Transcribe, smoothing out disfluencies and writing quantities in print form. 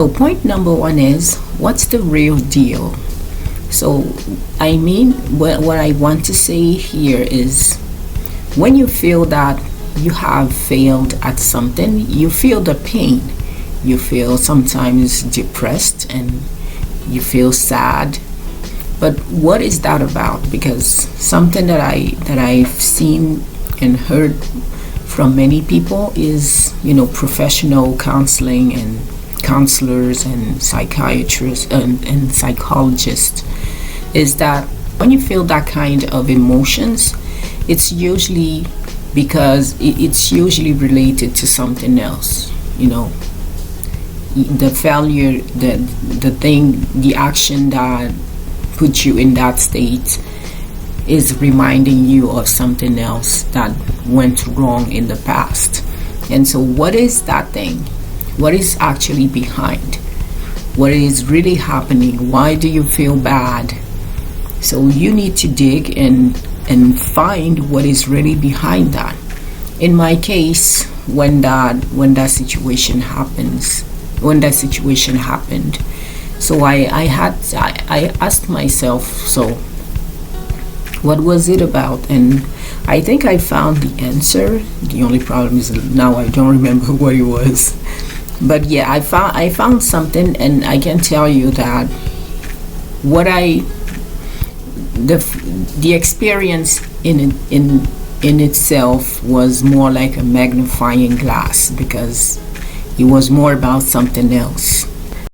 So point number one is, what's the real deal? So I mean, what I want to say here is, when you feel that you have failed at something, you feel the pain. You feel sometimes depressed and you feel sad. But what is that about? Because something that I've seen and heard from many people is, professional counseling and counselors and psychiatrists and psychologists, is that when you feel that kind of emotions, it's usually because it's usually related to something else. The failure, the thing, the action that put you in that state is reminding you of something else that went wrong in the past. And so what is that thing? What is actually behind? What is really happening? Why do you feel bad? So you need to dig and find what is really behind that. In my case, when that situation happened, so I asked myself, so what was it about? And I think I found the answer. The only problem is now I don't remember what it was. But yeah, I found something, and I can tell you that the experience in itself was more like a magnifying glass, because it was more about something else.